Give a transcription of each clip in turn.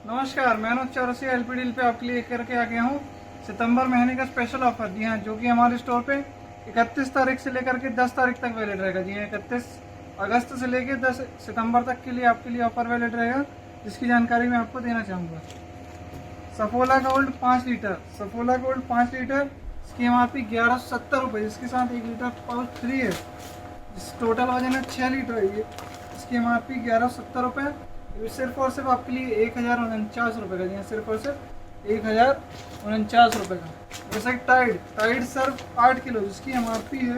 नमस्कार, मैं अनुज Chaurasia LP deal पे आपके लिए करके आ गया हूँ सितंबर महीने का स्पेशल ऑफर। जी हाँ, जो कि हमारे स्टोर पे 31 तारीख से लेकर के 10 तारीख तक वैलिड रहेगा। जी हाँ, 31 अगस्त से लेकर 10 सितंबर तक के लिए आपके लिए ऑफर वैलिड रहेगा, जिसकी जानकारी मैं आपको देना चाहूँगा। Saffola gold 5 litre, Saffola gold 5 litre इसकी एमआरपी 1170 रुपये, जिसके साथ 1 लीटर पाउच फ्री है। टोटल वजन है 6 लीटर है ये। इसकी एमआरपी 1170 रुपये, सिर्फ और सिर्फ आपके लिए 1049 रुपये का। जी सिर्फ और सिर्फ 1049 रुपये का। जैसे टाइड सर्फ 8 किलो, जिसकी एमआरपी है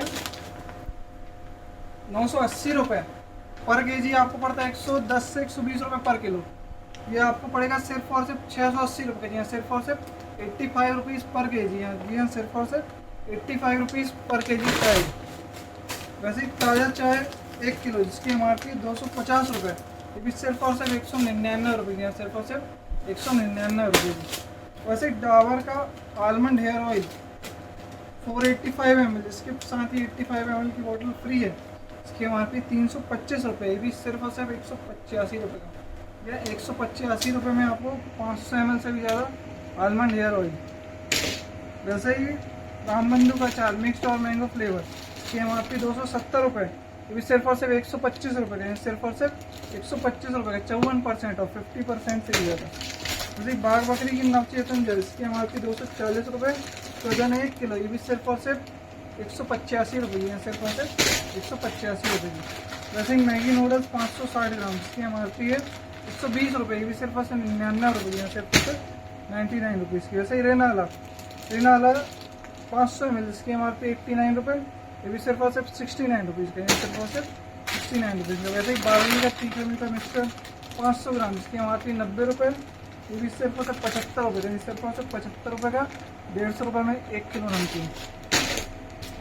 980 रुपये पर केजी। आपको पड़ता है 110 से 120 रुपये पर किलो। ये आपको पड़ेगा सिर्फ और सिर्फ 680 रुपये का। जी सिर्फ और सिर्फ 85 रुपीज़ पर के जी। जी हाँ, सिर्फ और सिर्फ 85 रुपीज़ पर के जी टाइड। वैसे ही ताज़ा चाय 1 किलो, जिसकी एमआरपी 250 रुपये, ये भी सिर्फ और सिर्फ 199 रुपये की है। सिर्फ और सिर्फ 199 रुपये की। वैसे डाबर का आलमंड हेयर ऑयल 485 ml, इसके साथ ही 85 ml की बोतल फ्री है। इसकी एमआरपी 325 रुपये, ये भी सिर्फ और सिर्फ 185 रुपये का। यह 185 रुपये में आपको 500 ml से भी ज़्यादा आलमंड हेयर ऑयल। वैसे ही रामबंधु का चार मिक्स्ड और मैंगो फ्लेवर, इसकी एमआरपी 270 रुपये, ये भी सिर्फ और सिर्फ 125 रुपये का। सिर्फ और सिर्फ 125 रुपये का, 54% और 50% से भी ज़्यादा। वैसे बाघ बकरी की नवचेतन जल, इसकी एमआरपी 240 रुपये, वजन 1 किलो, ये भी सिर्फ और सिर्फ 185 रुपये की है। सिर्फ और सिर्फ 185 रुपये की। वैसे ही मैगी नूडल्स 560 ग्राम, इसकी एमआरपी है 120 रुपये, ये भी सिर्फ और सिर्फ 99 रुपये की है। सिर्फ और सिर्फ 99 रुपीज़ की। वैसे ही रेनाला 500 ml, इसकी एमआरपी 89 रुपये, ये भी सिर्फ और सिर्फ 69 रुपीज़ का। सिर्फ और सिर्फ 69 रुपीज़ का। वैसे ही बारहवीं का 3 किलोमीटर मिक्सचर 500 ग्राम, इसकी एमआरपी 90 रुपये, ये भी सिर्फ और सिर्फ 75 रुपये का। सिर्फ और सिर्फ 75 रुपये का, 150 रुपये में 1 किलो नमकीन।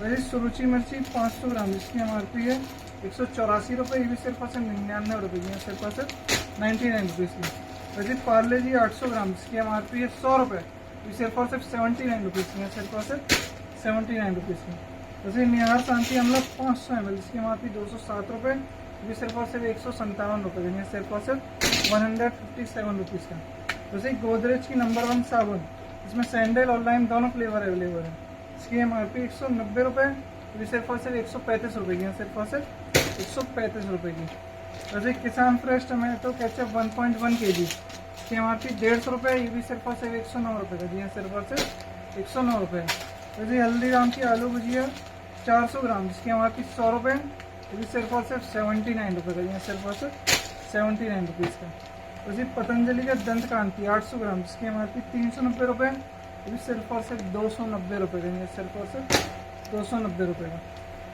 वैसे सुरुचि मिर्ची 500 ग्राम, जिसकी एमआरपी है 184 रुपये, ये भी सिर्फ और सिर्फ 99 रुपये की है। सिर्फ और सिर्फ 99 रुपीज़ की। वैसे पार्ले जी 800 ग्राम, जिसकी एमआरपी है 100 रुपये, ये सिर्फ और सिर्फ 79 रुपीज़ की है। सिर्फ और सिर्फ 79 रुपीज़ की। वैसे निहार शांति अमला 500 ml, जिसकी एमआरपी 207 रुपये, ये सिर्फ और सिर्फ 157 रुपये की है। सिर्फ और सिर्फ 157 रुपीज़ का। वैसे गोदरेज की नंबर 1 साबुन, इसमें सैंडल और लाइम दोनों फ्लेवर अवेलेबल है। इसकी एमआरपी 190 रुपये, ये सिर्फ और सिर्फ 135 रुपये की है। सिर्फ और सिर्फ 135 रुपये की। वैसे किसान फ्रेश टमाटो केचप 1.1 kg, इसकी एमआरपी 150 रुपये, ये भी सिर्फ और सिर्फ 109 रुपये का। जी हाँ, सिर्फ और सिर्फ 109 रुपये। वैसे हल्दीराम की आलू भुजिया 400 ग्राम, जिसकी एमआरपी 100 रुपये, ये भी सिर्फ और सिर्फ 79 रुपये का। जी सिर्फ और सिर्फ 79 रुपीज़ का। वैसे पतंजलि का दंत कांति 800 ग्राम, जिसकी एमआरपी 390 रुपये, ये भी सिर्फ और सिर्फ 290 रुपये का। सिर्फ और सिर्फ 290 रुपये का।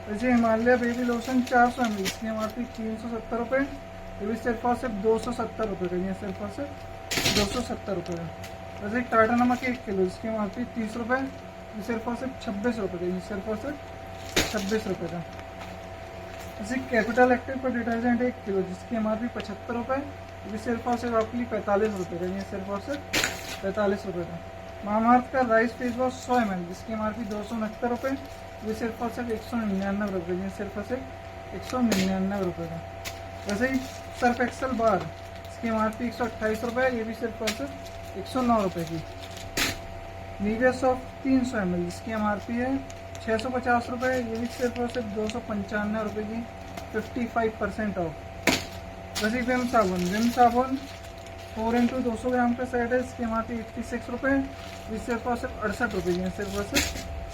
वैसे हिमालय बेबी लोशन 400 ml, जिसकी एमआरपी 370 रुपये, ये भी सिर्फ और सिर्फ 270 रुपये का। सिर्फ और सिर्फ 270 रुपये का। वैसे टाटा नमक 1 किलो, जिसकी एमआरपी 30 रुपये, ये सिर्फ और सिर्फ 26 रुपये का। सिर्फ और सिर्फ 26 रुपये का। जैसे कैपिटल एक्टिव का डिटर्जेंट 1 किलो, जिसकी एमआरपी 75 रुपये, ये भी सिर्फ और सिर्फ आपके लिए 45 रुपये का। सिर्फ और सिर्फ 45 रुपये का। मामाअर्थ का राइस फेस वॉश 100 ml, जिसकी एमआरपी 269 रुपये, ये सिर्फ और सिर्फ 199 रुपये। सिर्फ और सिर्फ 199 रुपये का। वैसे ही सर्फ एक्सल बार, इसकी एमआरपी 128 रुपये, ये भी सिर्फ और सिर्फ 109 रुपये की। नीविया सॉफ्ट 300 ml, जिसकी एमआरपी है 650 रुपये, ये भी सिर्फ और सिर्फ 295 रुपये की, 55% ऑफ। वैसे विम साबुन 4x200 ग्राम का सेट है, इसकी एमआरपी 86 रुपये, ये सिर्फ और सिर्फ 68 रुपये की। सिर्फ और सिर्फ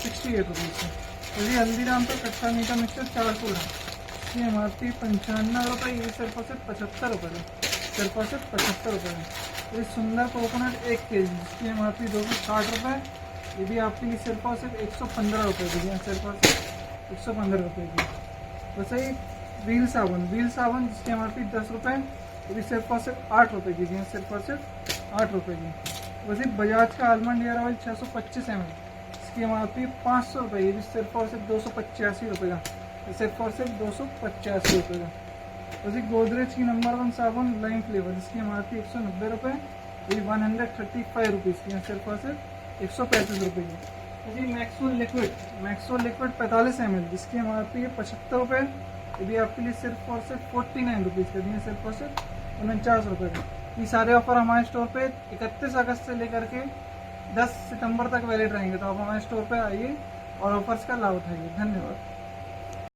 68 रुपीज़ है। वैसे हल्दीराम का कच्चा मीठा मिक्सचर 400 ग्राम, इसकी एमआरपी 95 रुपये, ये सिर्फ और सिर्फ 75 रुपये का। सिर्फ और सिर्फ 75 रुपये का। ये सुंदर कोकोनट 1 kg, जिसकी एमआरपी 260 रुपये, ये भी आपके लिए सिर्फ और सिर्फ 115 रुपये की। सिर्फ और सिर्फ 115 रुपये की। वैसे ही व्हील साबुन जिसकी एमआरपी 10 रुपये, ये भी सिर्फ और सिर्फ 8 रुपये की। सिर्फ और सिर्फ 8 रुपये की। वैसे बजाज का आलमंड हेयर ऑयल 625 ml, इसकी एमआरपी 500 रुपये, ये भी सिर्फ और सिर्फ 285 रुपये का। सिर्फ और सिर्फ 285 रुपये का। वैसे गोदरेज की नंबर 1 साबुन लाइम फ्लेवर, जिसकी एमआरपी 190 रुपये, ये 135 रुपीज़ की। सिर्फ और सिर्फ 135 रुपये की। वैसे मैक्सोल लिक्विड 45 ml, जिसकी एमआरपी है 75 रुपये, ये भी आपके लिए सिर्फ और सिर्फ 49 रुपीज़ का। सिर्फ और सिर्फ 49 रुपये का। ये सारे ऑफर हमारे स्टोर पे 31 अगस्त से लेकर के 10 सितंबर तक वैलिड रहेंगे। तो आप हमारे स्टोर पे आइए और ऑफर्स का लाभ उठाइए। धन्यवाद।